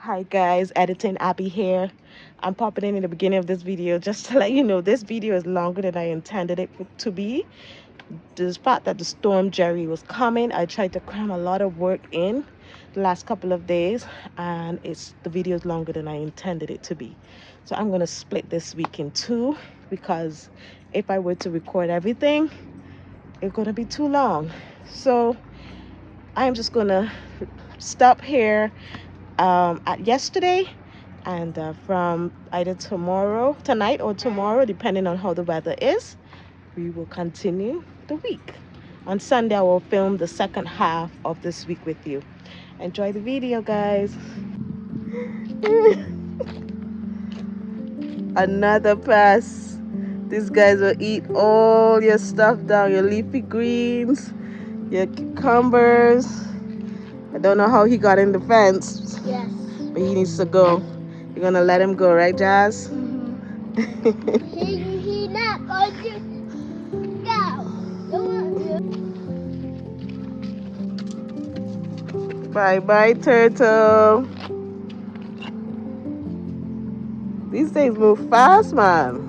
Hi guys, editing Abby here. I'm popping in the beginning of this video just to let you know this video is longer than I intended it to be. Despite that the storm Jerry was coming, I tried to cram a lot of work in the last couple of days, and the video is longer than I intended it to be. So I'm gonna split this week in two because if I were to record everything, it's gonna be too long. So I'm just gonna stop here at yesterday, and from either tonight or tomorrow, depending on how the weather is, we will continue the week. On Sunday, I will film the second half of this week with you. Enjoy the video, guys. Another pass. These guys will eat all your stuff down, your leafy greens, your cucumbers. I don't know how he got in the fence. Yes. But he needs to go. You're gonna let him go, right, Jazz? He not going to go. Bye bye, turtle. These things move fast, man.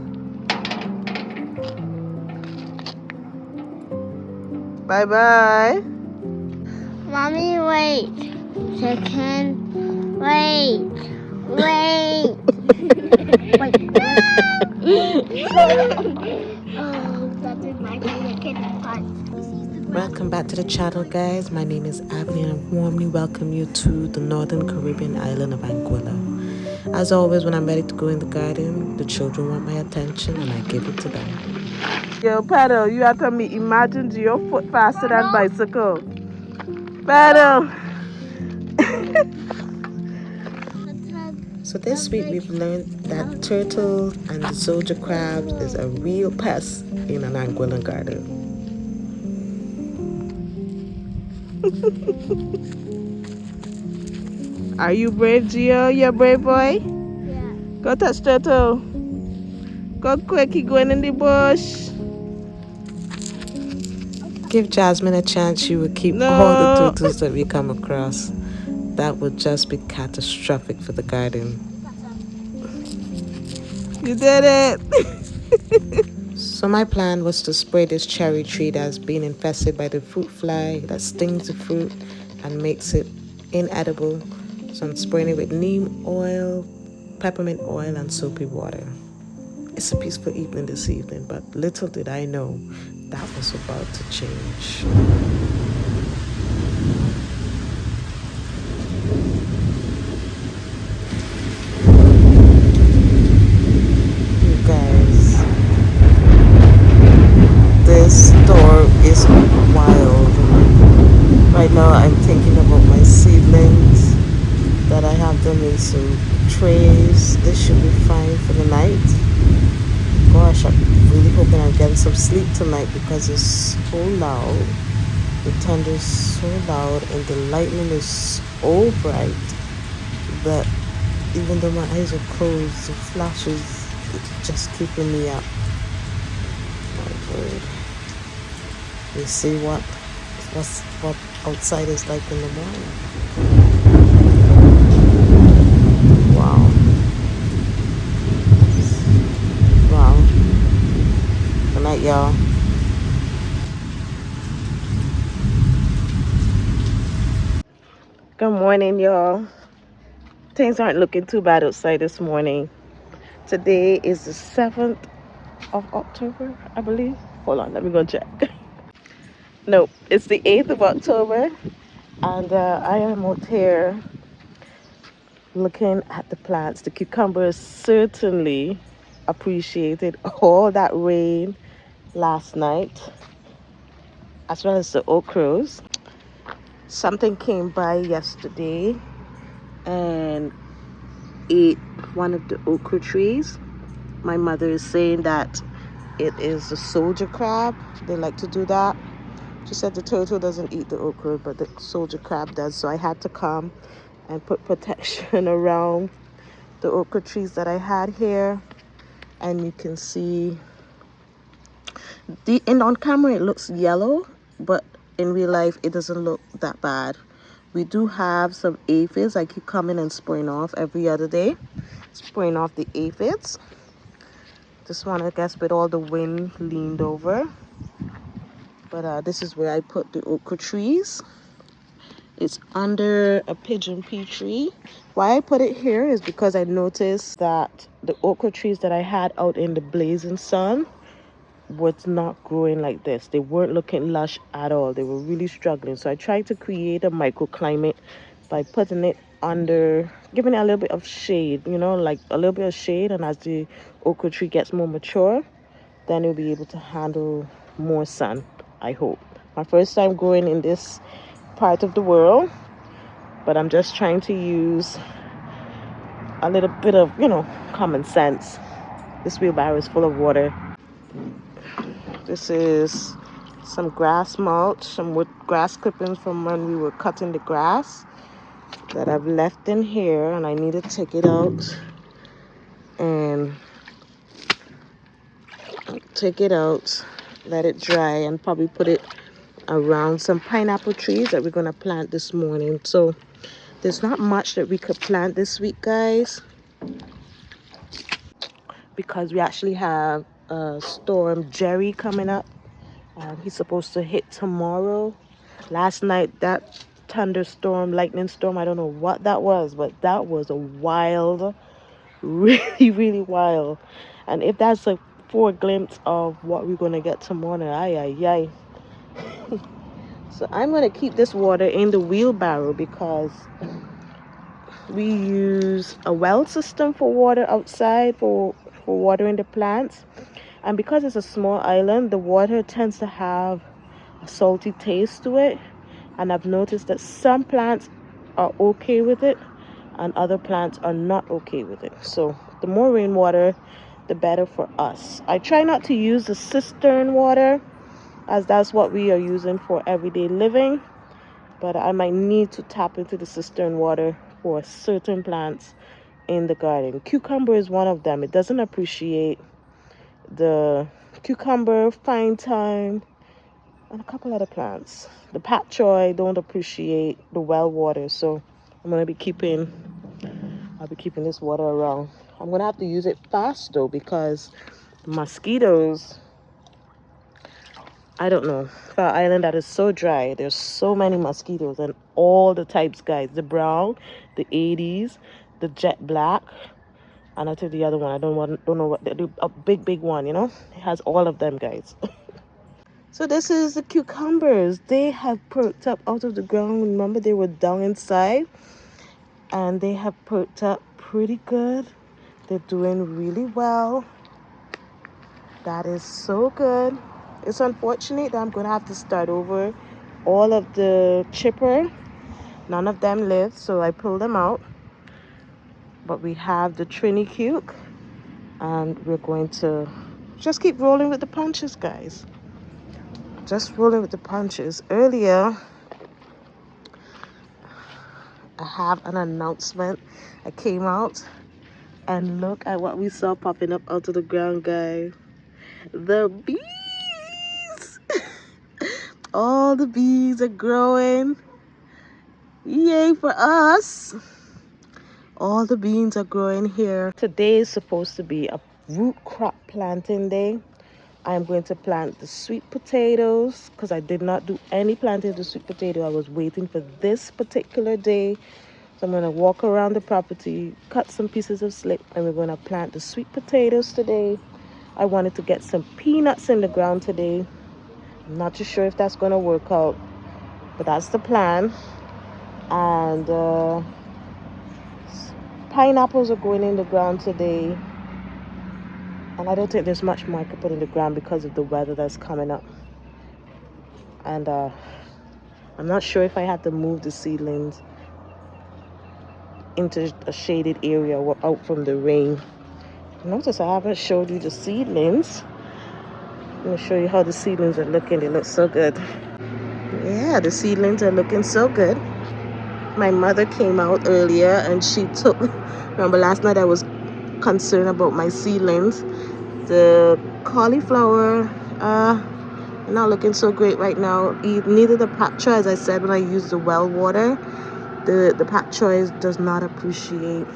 Bye bye. Mommy, wait. Second. Wait. Wait. Oh, that is my favorite kid part. Welcome back to the channel, guys. My name is Abby and I warmly welcome you to the Northern Caribbean island of Anguilla. As always, when I'm ready to go in the garden, the children want my attention and I give it to them. Yo, Paddle, you have to imagine your foot faster than bicycle. Paddle. So this week we've learned that turtle and the soldier crab is a real pest in an Anguillan garden. Are you brave, Gio? You a brave boy? Yeah. Go touch turtle. Go quick, he going in the bush. Give Jasmine a chance, she will keep all the turtles that we come across. That would just be catastrophic for the garden. You did it! So my plan was to spray this cherry tree that's been infested by the fruit fly that stings the fruit and makes it inedible. So I'm spraying it with neem oil, peppermint oil, and soapy water. It's a peaceful evening this evening, but little did I know that was about to change. You guys, this storm is wild. Right now I'm thinking about my seedlings that I have them in some trays. This should be fine for the night. Gosh, I'm really hoping I'm getting some sleep tonight because it's so loud. The thunder is so loud and the lightning is so bright that even though my eyes are closed, the flashes it's just keeping me up. My word. You see what outside is like in the morning. Wow. Wow. Good night, y'all. Good morning, y'all. Things aren't looking too bad outside this morning. Today is the 7th of October, I believe. Hold on, let me go check. No, it's the 8th of October, and I am out here looking at the plants. The cucumbers certainly appreciated all that rain last night, as well as the okras. Something came by yesterday and ate one of the okra trees. My mother is saying that it is the soldier crab. They like to do that. She said the turtle doesn't eat the okra, but the soldier crab does. So I had to come and put protection around the okra trees that I had here. And you can see and on camera it looks yellow, but in real life it doesn't look that bad. We do have some aphids. I keep coming and spraying off every other day, spraying off the aphids. This one, I guess, with all the wind leaned over. But this is where I put the okra trees. It's under a pigeon pea tree. Why I put it here is because I noticed that the okra trees that I had out in the blazing sun was not growing like this. They weren't looking lush at all. They were really struggling. So I tried to create a microclimate by putting it under, giving it a little bit of shade, you know, like a little bit of shade. And as the okra tree gets more mature, then it'll be able to handle more sun, I hope. My first time growing in this part of the world, but I'm just trying to use a little bit of, you know, common sense. This wheelbarrow is full of water. This is some grass mulch, some wood grass clippings from when we were cutting the grass that I've left in here, and I need to take it out and let it dry, and probably put it around some pineapple trees that we're going to plant this morning. So there's not much that we could plant this week, guys, because we actually have Storm Jerry coming up. He's supposed to hit tomorrow. Last night, that thunderstorm, lightning storm, I don't know what that was, but that was a wild, really, really wild. And if that's a foreglimpse of what we're going to get tomorrow, ay. So I'm going to keep this water in the wheelbarrow because we use a well system for water outside for watering the plants. And because it's a small island, the water tends to have a salty taste to it. And I've noticed that some plants are okay with it and other plants are not okay with it. So the more rainwater, the better for us. I try not to use the cistern water, as that's what we are using for everyday living. But I might need to tap into the cistern water for certain plants in the garden. Cucumber is one of them. It doesn't appreciate the cucumber, fine thyme, and a couple other plants. The pak choi don't appreciate the well water, so I'll be keeping this water around. I'm gonna have to use it fast though, because mosquitoes, I don't know, for an island that is so dry, there's so many mosquitoes, and all the types, guys. The brown, the Aedes, the jet black, and I took the other one. I don't know what a big one, you know. It has all of them, guys. So this is the cucumbers. They have perked up out of the ground. Remember, they were down inside, and they have perked up pretty good. They're doing really well. That is so good. It's unfortunate that I'm going to have to start over all of the chipper. None of them live, so I pulled them out. But we have the Trini-Cuke, and we're going to just keep rolling with the punches, guys. Just rolling with the punches. Earlier, I have an announcement. I came out, and look at what we saw popping up out of the ground, guys. The bees! All the bees are growing. Yay for us! All the beans are growing here. Today is supposed to be a root crop planting day. I'm going to plant the sweet potatoes because I did not do any planting of the sweet potato. I was waiting for this particular day. So I'm going to walk around the property, cut some pieces of slip, and we're going to plant the sweet potatoes today. I wanted to get some peanuts in the ground today. I'm not too sure if that's going to work out, but that's the plan. And pineapples are going in the ground today. And I don't think there's much more I could put in the ground because of the weather that's coming up. And I'm not sure if I have to move the seedlings into a shaded area or out from the rain. Notice I haven't showed you the seedlings. I'm going to show you how the seedlings are looking. They look so good. Yeah, the seedlings are looking so good. My mother came out earlier and she took, remember last night I was concerned about my seedlings. The cauliflower Not looking so great right now. Neither the pak choy, as I said when I used the well water, the pak choy does not appreciate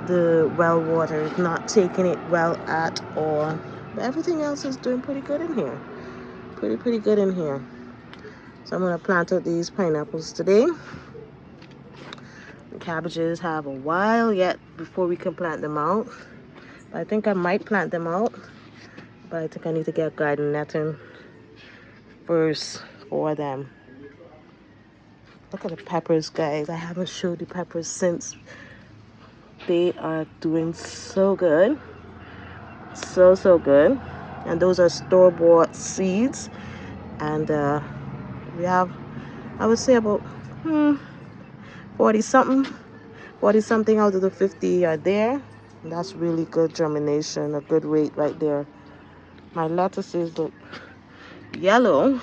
the well water. It's not taking it well at all. But everything else is doing pretty good in here. Pretty good in here. So I'm gonna plant out these pineapples today. The cabbages have a while yet before we can plant them out. But I think I might plant them out. But I think I need to get garden netting first for them. Look at the peppers, guys. I haven't showed the peppers since. They are doing so good. So good. And those are store-bought seeds. And we have, I would say, about 40 something out of the 50 are there. And that's really good germination, a good rate right there. My lettuces look yellow.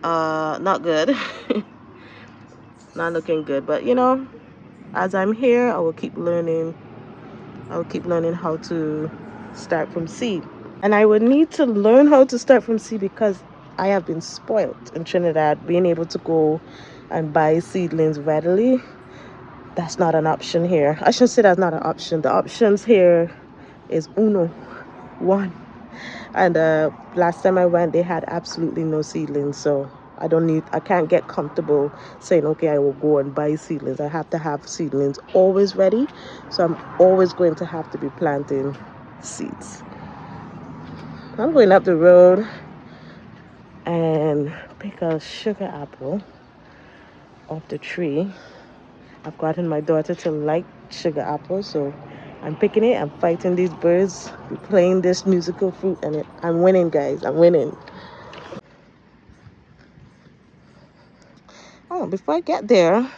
Not good. Not looking good, but you know, as I'm here, I will keep learning how to start from seed. And I would need to learn how to start from seed because I have been spoiled in Trinidad. Being able to go and buy seedlings readily, that's not an option here. I should say that's not an option. The options here is one. And last time I went, they had absolutely no seedlings. So I can't get comfortable saying, okay, I will go and buy seedlings. I have to have seedlings always ready. So I'm always going to have to be planting seeds. I'm going up the road and pick a sugar apple off the tree. I've gotten my daughter to like sugar apples, so I'm picking it. I'm fighting these birds, playing this musical fruit, and I'm winning, guys. I'm winning. Oh, before I get there,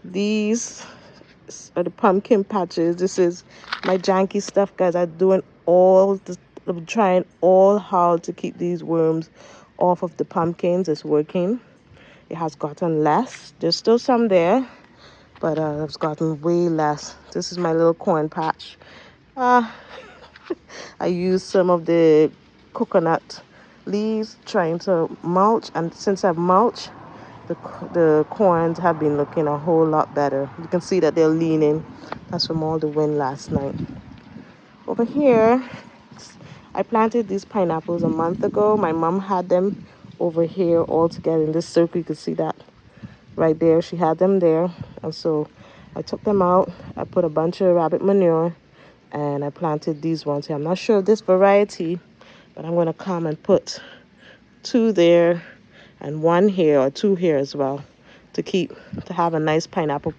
these are the pumpkin patches. This is my janky stuff, guys. I'm trying all hard to keep these worms off of the pumpkins. It's working. It has gotten less. There's still some there, but it's gotten way less. This is my little corn patch. I used some of the coconut leaves trying to mulch, and since I've mulched, the corns have been looking a whole lot better. You can see that they're leaning. That's from all the wind last night. Over here, I planted these pineapples a month ago. My mom had them over here all together in this circle. You can see that right there. She had them there, and so I took them out. I put a bunch of rabbit manure and I planted these ones here. I'm not sure of this variety, but I'm going to come and put 2 there and 1 here, or 2 here as well, to have a nice pineapple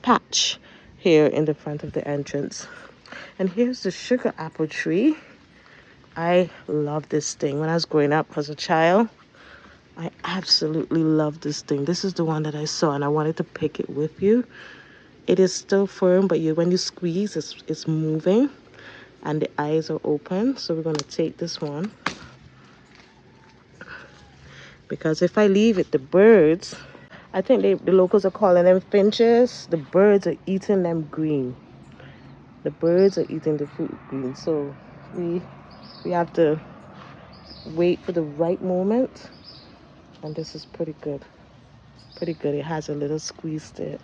patch here in the front of the entrance. And here's the sugar apple tree. I love this thing. When I was growing up as a child, I absolutely love this thing. This is the one that I saw, and I wanted to pick it with you. It is still firm, but when you squeeze, it's moving, and the eyes are open. So we're going to take this one, because if I leave it, the birds, I think the locals are calling them finches. The birds are eating them green. The birds are eating the fruit green. So we have to wait for the right moment. And this is pretty good. Pretty good. It has a little squeeze to it.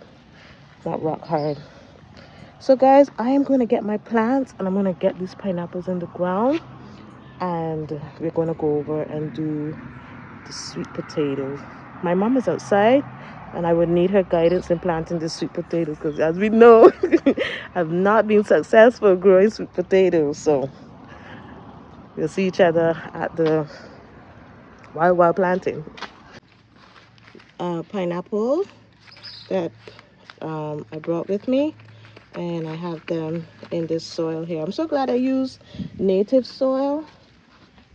Not rock hard. So guys, I am going to get my plants and I'm going to get these pineapples in the ground. And we're going to go over and do the sweet potatoes. My mom is outside and I would need her guidance in planting the sweet potatoes, because as we know, I've not been successful growing sweet potatoes. So we'll see each other at the while planting. Pineapple that I brought with me, and I have them in this soil here. I'm so glad I used native soil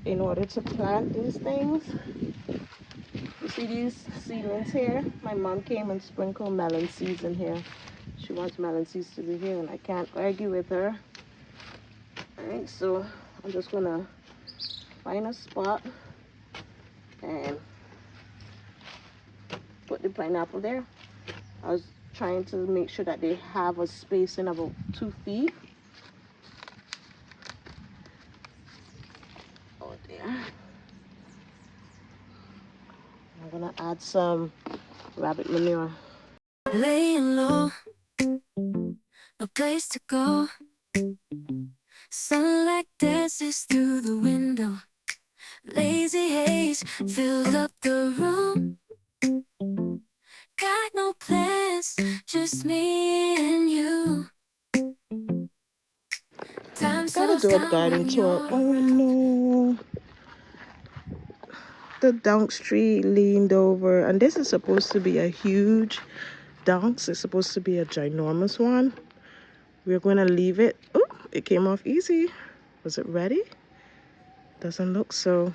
in order to plant these things. You see these seedlings here? My mom came and sprinkled melon seeds in here. She wants melon seeds to be here, and I can't argue with her. Alright, so I'm just gonna find a spot and put the pineapple there. I was trying to make sure that they have a spacing of about 2 feet. Oh dear. add some rabbit manure. Laying low, no place to go. Sunlight dances through the window. Lazy haze filled up the room. Got no plans, just me and you. Time Gotta slows do a down garden when tour. you're Oh around. no. The donks tree leaned over, and this is supposed to be a huge donks. It's supposed to be a ginormous one. We're going to leave it. Oh, it came off easy. Was it ready? Doesn't look so.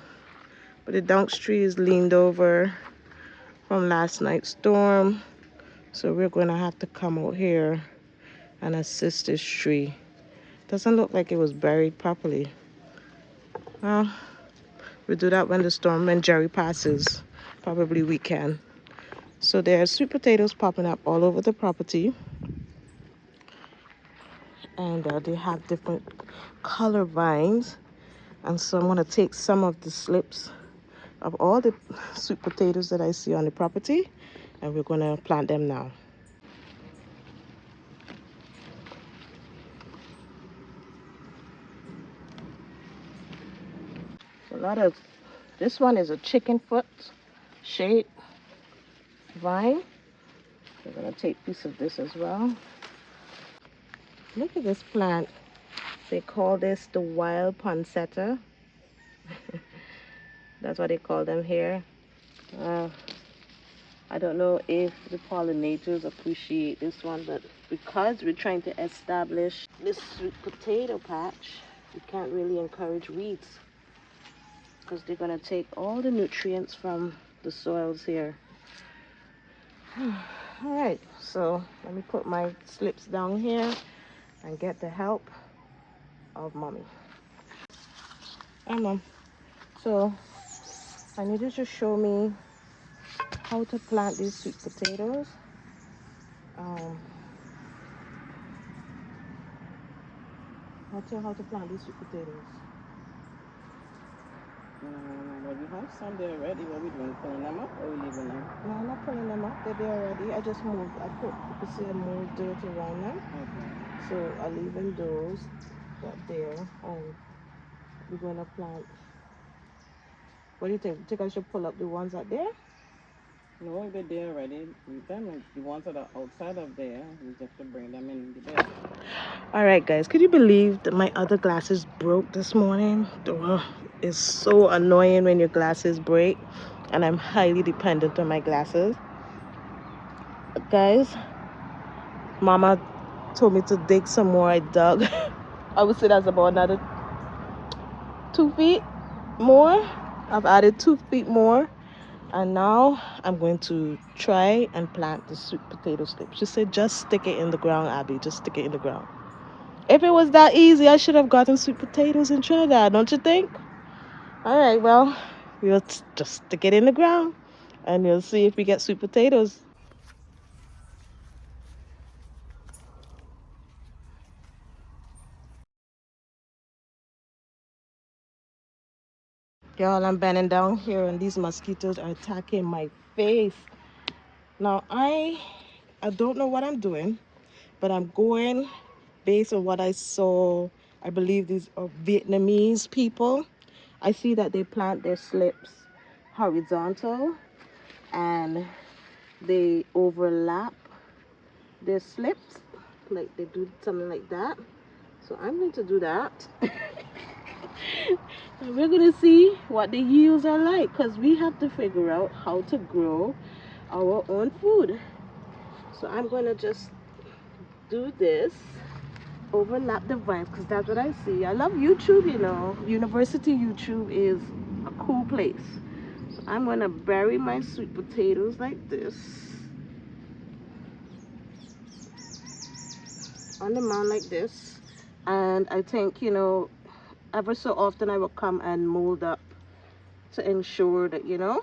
But the donks tree is leaned over from last night's storm. So we're going to have to come out here and assist this tree. Doesn't look like it was buried properly. Well, we'll do that when the storm, when Jerry passes. Probably we can. So there are sweet potatoes popping up all over the property. And they have different color vines. And so I'm going to take some of the slips of all the sweet potatoes that I see on the property, and we're going to plant them now. A lot of, this one is a chicken foot shade vine. We're going to take a piece of this as well. Look at this plant. They call this the wild poinsettia. That's what they call them here. I don't know if the pollinators appreciate this one, but because we're trying to establish this sweet potato patch, we can't really encourage weeds because they're going to take all the nutrients from the soils here. All right, so let me put my slips down here and get the help of mommy. Hi, mom. So I need you to show me how to plant these sweet potatoes. How to plant these sweet potatoes. Well, we have some there already. What we doing? Pulling them up or we leaving them? No, I'm not pulling them up. They're there already. I just moved. I put, you can see I moved dirt around them. Okay. So I'm leaving those right there. And we're going to plant. What do you think? Think I should pull up the ones out there? No, they're there already. Them, the ones that are outside of there, we just have to bring them in the bed. All right, guys. Could you believe that my other glasses broke this morning? It's so annoying when your glasses break. And I'm highly dependent on my glasses. But guys, Mama told me to dig some more. I dug. I would say that's about another 2 feet more. I've added 2 feet more, and now I'm going to try and plant the sweet potato slips. She said just stick it in the ground, Abby. Just stick it in the ground. If it was that easy, I should have gotten sweet potatoes in Trinidad, don't you think? All right, well, we'll just stick it in the ground and you'll see if we get sweet potatoes. Y'all, I'm bending down here and these mosquitoes are attacking my face. Now, I don't know what I'm doing, but I'm going based on what I saw. I believe these are Vietnamese people. I see that they plant their slips horizontal and they overlap their slips, like they do something like that. So I'm going to do that. And we're going to see what the yields are like, because we have to figure out how to grow our own food. So I'm going to just do this, overlap the vines, because that's what I see. I love YouTube, you know. University YouTube is a cool place. So I'm going to bury my sweet potatoes like this on the mound like this. And I think, you know, ever so often I will come and mold up to ensure that, you know,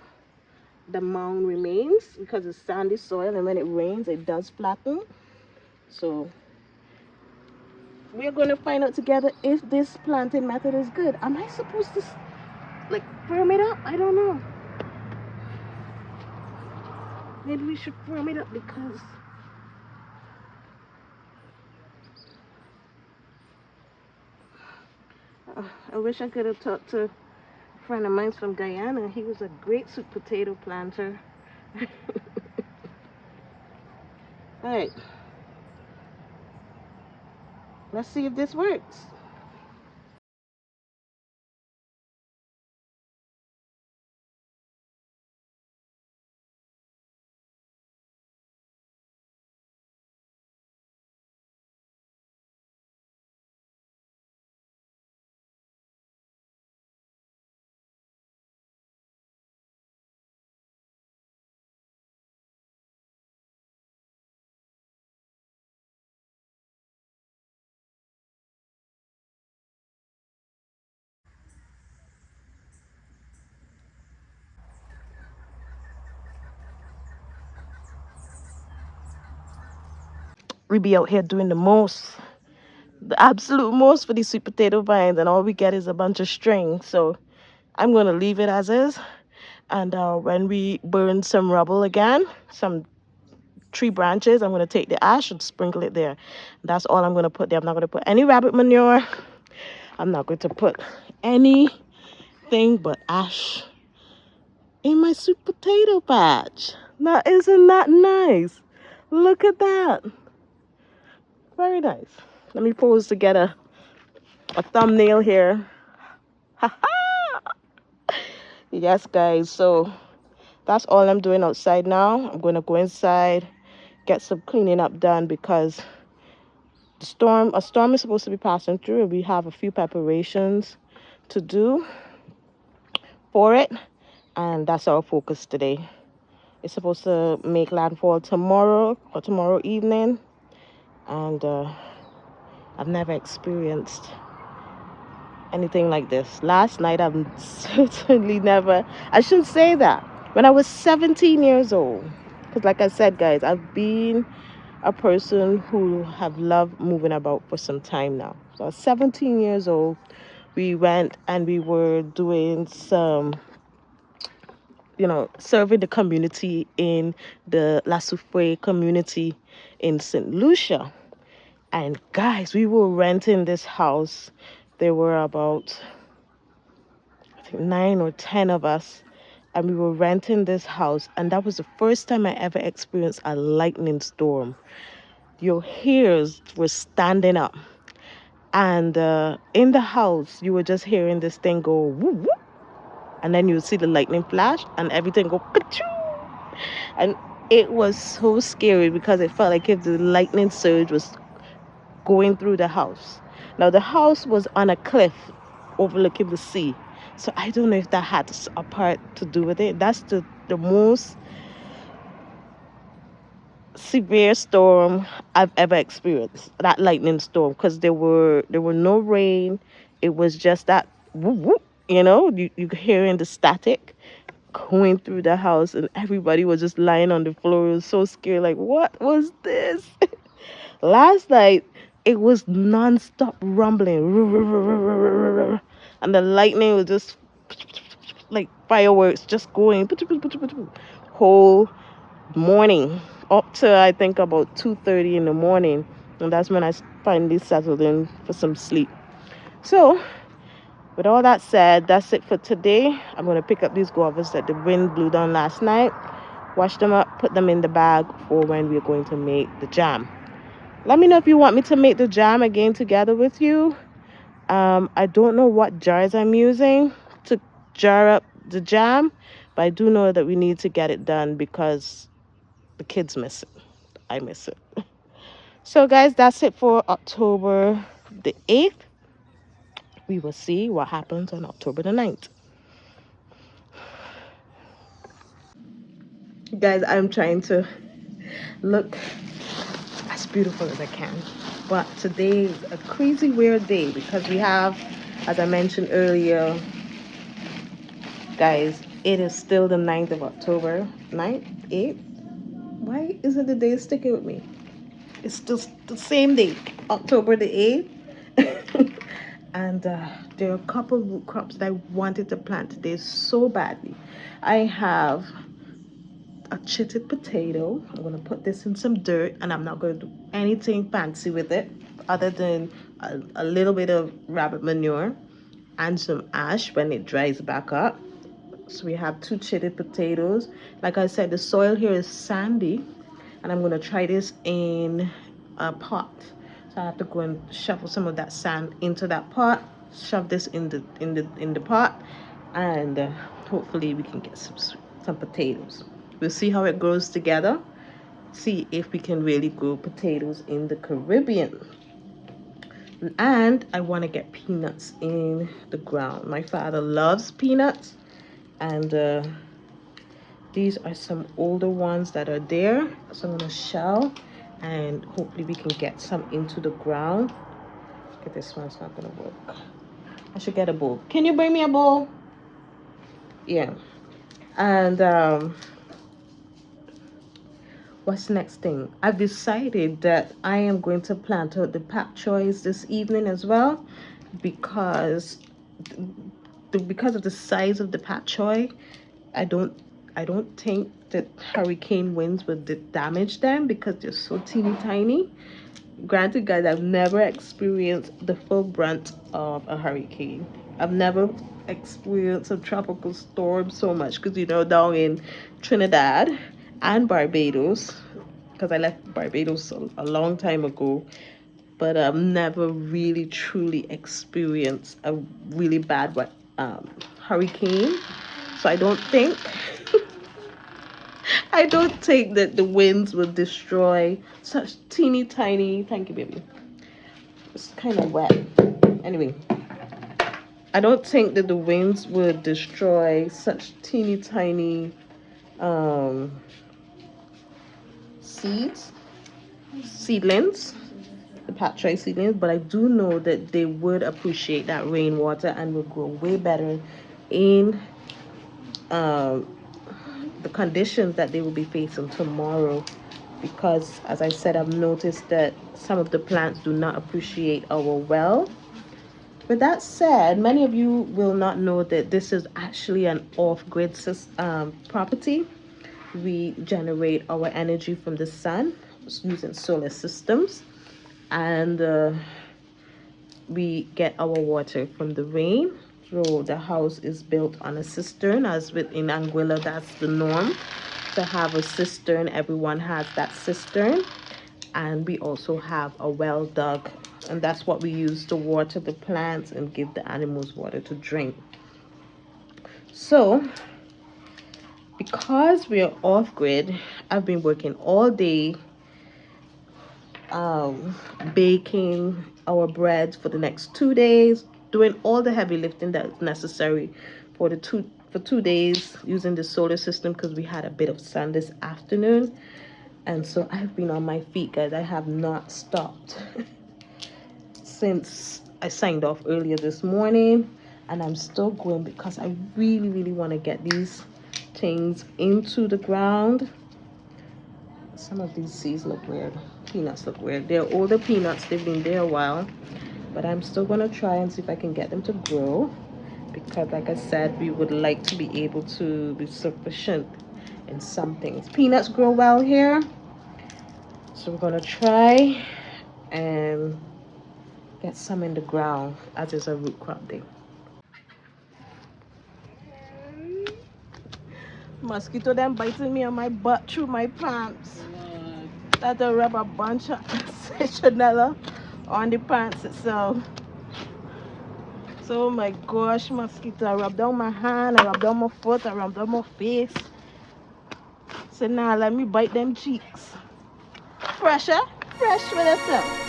the mound remains, because it's sandy soil and when it rains it does flatten. So we're going to find out together if this planting method is good. Am I supposed to like firm it up? I don't know. maybe we should firm it up because I wish I could have talked to a friend of mine from Guyana. He was a great sweet potato planter. All right, let's see if this works. We be out here doing the absolute most for these sweet potato vines, and all we get is a bunch of string. So I'm gonna leave it as is, and when we burn some rubble again, some tree branches, I'm gonna take the ash and sprinkle it there. That's all I'm gonna put there. I'm not gonna put any rabbit manure. I'm not going to put anything but ash in my sweet potato patch. Now, isn't that nice? Look at that. Very nice. Let me pose to get a thumbnail here. Yes, guys. So that's all I'm doing outside now. I'm going to go inside, get some cleaning up done because a storm is supposed to be passing through, and we have a few preparations to do for it, and that's our focus today. It's supposed to make landfall tomorrow or tomorrow evening, and I've never experienced anything like this. Last night, I've certainly never, I shouldn't say that. When I was 17 years old, because like I said, guys, I've been a person who have loved moving about for some time now. So I was 17 years old. We went and we were doing some, serving the community in the La Soufrière community in St. Lucia. And guys, we were renting this house. There were about, I think, 9 or 10 of us. And we were renting this house. And that was the first time I ever experienced a lightning storm. Your hairs were standing up. And in the house, you were just hearing this thing go whoop, whoop. And then you would see the lightning flash and everything go ka-choo. And it was so scary because it felt like if the lightning surge was going through the house. Now, the house was on a cliff overlooking the sea. So I don't know if that had a part to do with it. That's the most severe storm I've ever experienced, that lightning storm, because there were no rain. It was just that whoop, whoop, you hearing the static going through the house, and everybody was just lying on the floor. It was so scary, like, what was this? Last night it was non-stop rumbling, and the lightning was just like fireworks just going whole morning up to I think about 2:30 in the morning, and that's when I finally settled in for some sleep. So with all that said, that's it for today. I'm going to pick up these guavas that the wind blew down last night, wash them up, put them in the bag for when we're going to make the jam. Let me know if you want me to make the jam again together with you. I don't know what jars I'm using to jar up the jam, but I do know that we need to get it done because the kids miss it. I miss it. So guys, that's it for October the 8th. We will see what happens on October the 9th. Guys, I'm trying to look as beautiful as I can. But today is a crazy weird day because we have, as I mentioned earlier, guys, it is still the 9th of October. 9th? 8th? Why isn't the day sticking with me? It's still the same day, October the 8th. And there are a couple of root crops that I wanted to plant today so badly. I have a chitted potato. I'm gonna put this in some dirt, and I'm not gonna do anything fancy with it other than a little bit of rabbit manure and some ash when it dries back up. So we have 2 chitted potatoes. Like I said, the soil here is sandy, and I'm gonna try this in a pot. So I have to go and shovel some of that sand into that pot, shove this in the pot, and hopefully we can get some potatoes. We'll see how it grows together, see if we can really grow potatoes in the Caribbean. And I want to get peanuts in the ground. My father loves peanuts, and these are some older ones that are there, so I'm going to shell, and hopefully we can get some into the ground. Okay, this one's not going to work. I should get a bowl. Can you bring me a bowl? Yeah. And what's the next thing? I've decided that I am going to plant out the pak choys this evening as well, because of the size of the pak choy, I don't think that hurricane winds would damage them because they're so teeny tiny. Granted, guys, I've never experienced the full brunt of a hurricane. I've never experienced a tropical storm so much, because down in Trinidad and Barbados, because I left Barbados a long time ago, but I've never really truly experienced a really bad hurricane. So I don't think that the winds will destroy such teeny tiny. Thank you, baby. It's kind of wet. Anyway, I don't think that the winds would destroy such teeny tiny seedlings, the pak choy seedlings, but I do know that they would appreciate that rainwater and will grow way better in the conditions that they will be facing tomorrow, because as I said, I've noticed that some of the plants do not appreciate our well. With that said, many of you will not know that this is actually an off-grid property. We generate our energy from the sun using solar systems, and we get our water from the rain. So the house is built on a cistern, as in Anguilla, that's the norm to have a cistern. Everyone has that cistern, and we also have a well dug, and that's what we use to water the plants and give the animals water to drink. So because we are off grid, I've been working all day baking our bread for the next 2 days, doing all the heavy lifting that's necessary for 2 days using the solar system, because we had a bit of sun this afternoon. And so I've been on my feet, guys. I have not stopped since I signed off earlier this morning, and I'm still going because I really want to get these things into the ground. Some of these seeds look weird. Peanuts look weird. They're older peanuts. They've been there a while, but I'm still going to try and see if I can get them to grow, because like I said, we would like to be able to be sufficient in some things. Peanuts grow well here, so we're going to try and get some in the ground as it's a root crop day. Mosquito them biting me on my butt through my pants. That I rub a bunch of citronella on the pants itself. So oh my gosh, mosquito. I rub down my hand, I rub down my foot, I rub down my face. So now let me bite them cheeks. Pressure, fresh with itself.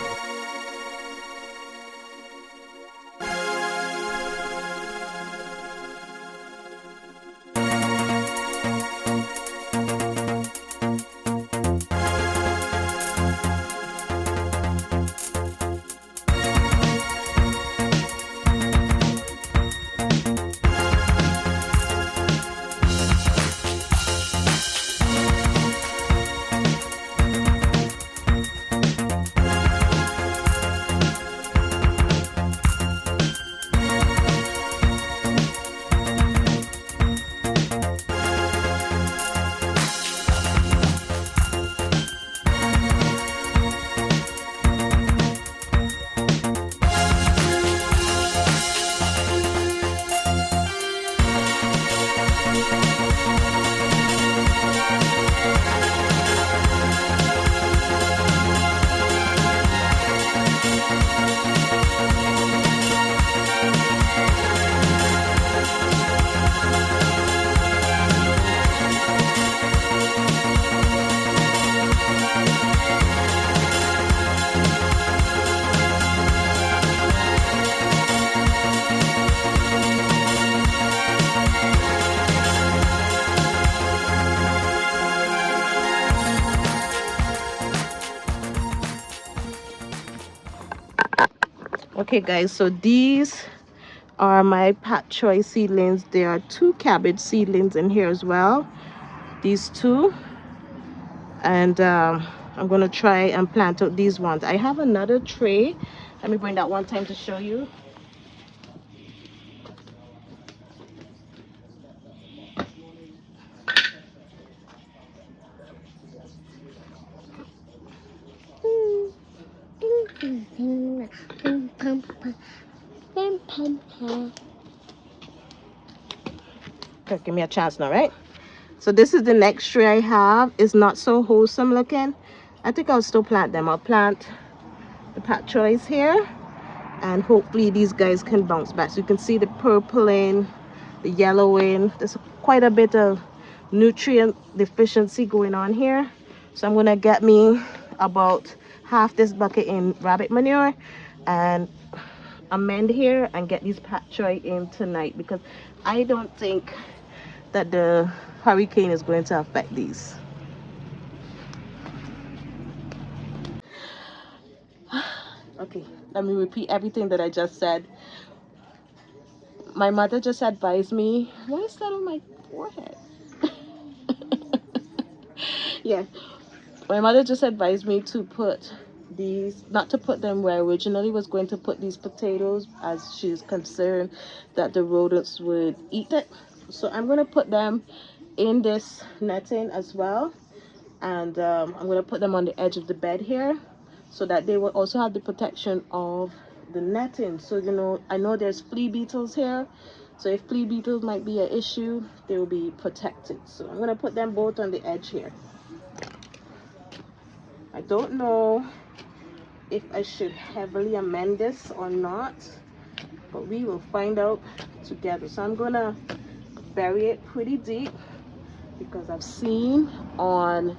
Okay guys, so these are my pak choy seedlings. There are 2 cabbage seedlings in here as well, these 2, and I'm gonna try and plant out these ones. I have another tray. Let me bring that one time to show you. Okay, give me a chance now, right? So this is the next tray I have. It's not so wholesome looking. I think I'll still plant them. I'll plant the pak choys here, and hopefully these guys can bounce back. So you can see the purpling, the yellowing. There's quite a bit of nutrient deficiency going on here. So I'm gonna get me about half this bucket in rabbit manure and amend here and get these pak choy in tonight, because I don't think that the hurricane is going to affect these. Okay, let me repeat everything that I just said. My mother just advised me, why is that on my forehead? Yeah, my mother just advised me to put these, not to put them where I originally was going to put these potatoes, as she's concerned that the rodents would eat it. So I'm going to put them in this netting as well, and I'm going to put them on the edge of the bed here, so that they will also have the protection of the netting. So you know, I know there's flea beetles here, so if flea beetles might be an issue, they will be protected. So I'm going to put them both on the edge here. I don't know if I should heavily amend this or not, but we will find out together. So I'm gonna bury it pretty deep, because I've seen on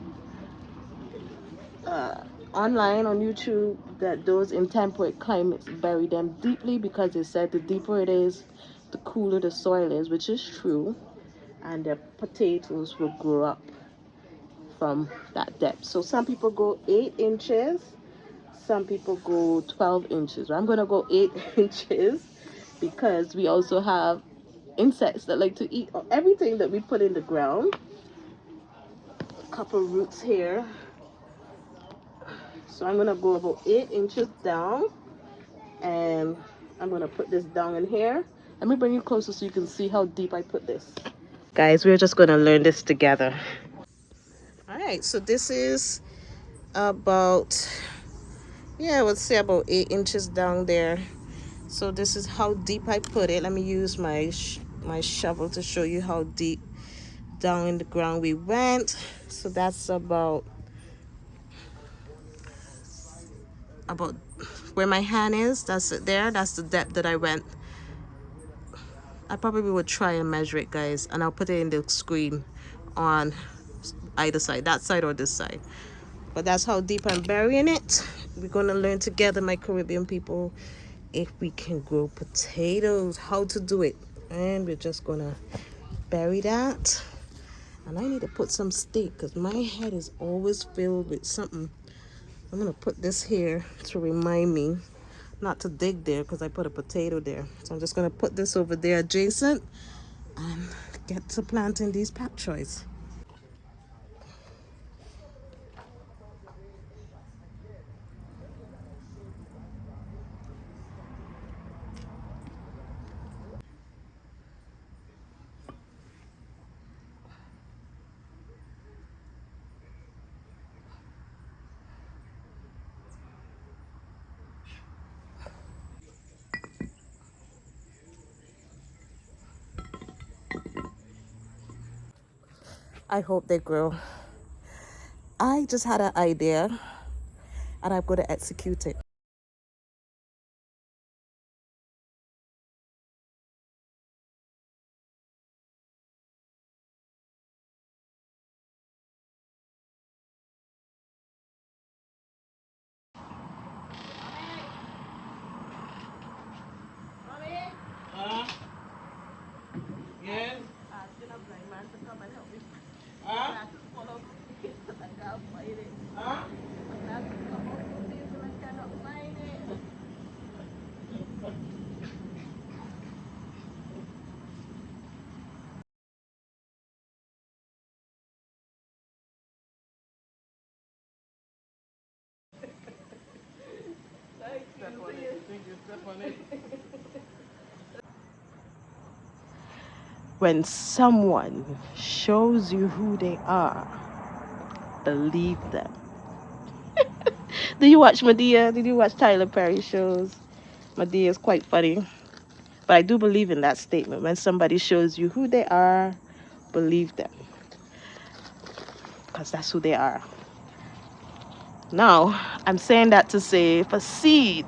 online on YouTube that those in temperate climates bury them deeply, because they said the deeper it is, the cooler the soil is, which is true, and the potatoes will grow up from that depth. So some people go 8 inches, some people go 12 inches. I'm gonna go 8 inches, because we also have insects that like to eat everything that we put in the ground. A couple roots here, so I'm gonna go about 8 inches down, and I'm gonna put this down in here. Let me bring you closer so you can see how deep I put this. Guys, we're just gonna learn this together. All right, so this is about, yeah, let's say about 8 inches down there. So this is how deep I put it. Let me use my shovel to show you how deep down in the ground we went. So that's about where my hand is. That's it there. That's the depth that I went. I probably would try and measure it, guys, and I'll put it in the screen on either side, that side or this side. But that's how deep I'm burying it. We're gonna learn together, my Caribbean people, if we can grow potatoes, how to do it. And we're just gonna bury that. And I need to put some steak, because my head is always filled with something. I'm gonna put this here to remind me not to dig there, because I put a potato there. So I'm just gonna put this over there adjacent and get to planting these pak choys. I hope they grow. I just had an idea and I'm gonna execute it. Yes. Asking a blind man to come and help me. Huh? Glasses fall out of my face and I can't find it. Huh? My glasses come out of my face and I cannot find it. on it. You think you step on it? When someone shows you who they are, believe them. Do you watch Medea? Did you watch Tyler Perry shows? Medea is quite funny. But I do believe in that statement. When somebody shows you who they are, believe them. Because that's who they are. Now, I'm saying that to say if a seed,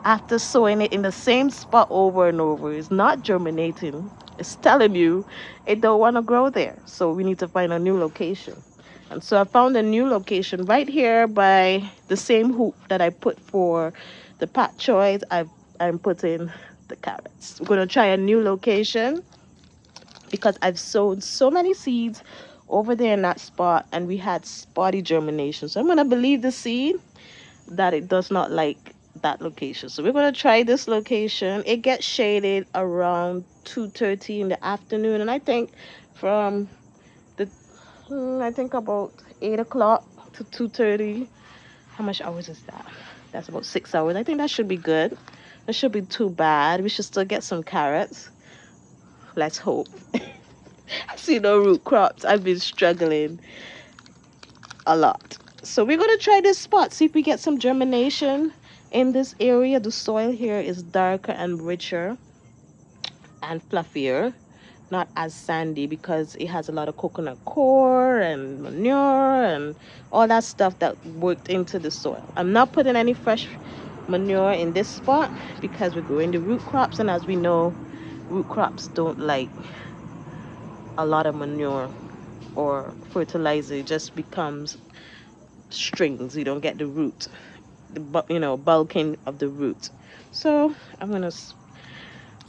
after sowing it in the same spot over and over, is not germinating, it's telling you it don't want to grow there. So we need to find a new location. And so I found a new location right here by the same hoop that I put for the pak choys. I'm putting the carrots. We're going to try a new location because I've sown so many seeds over there in that spot and we had spotty germination. So I'm going to believe the seed that it does not like that location. So we're going to try this location. It gets shaded around 2:30 in the afternoon, and I think from the I think about 8 o'clock to 2:30. How much hours is that? That's about 6 hours. I think that should be good. That should be too bad. We should still get some carrots. Let's hope. I see no root crops. I've been struggling a lot. So we're going to try this spot, see if we get some germination in this area. The soil here is darker and richer and fluffier, not as sandy, because it has a lot of coconut coir and manure and all that stuff that worked into the soil. I'm not putting any fresh manure in this spot because we're growing the root crops, and as we know, root crops don't like a lot of manure or fertilizer. It just becomes strings. You don't get the root, the bulking of the root. So I'm gonna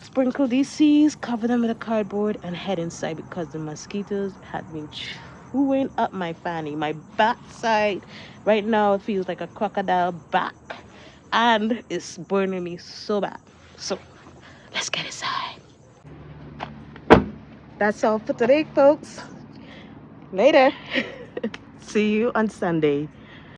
sprinkle these seeds, cover them with a cardboard, and head inside because the mosquitoes had been chewing up my fanny. My backside right now it feels like a crocodile back, and it's burning me so bad. So let's get inside. That's all for today, folks. Later. See you on Sunday.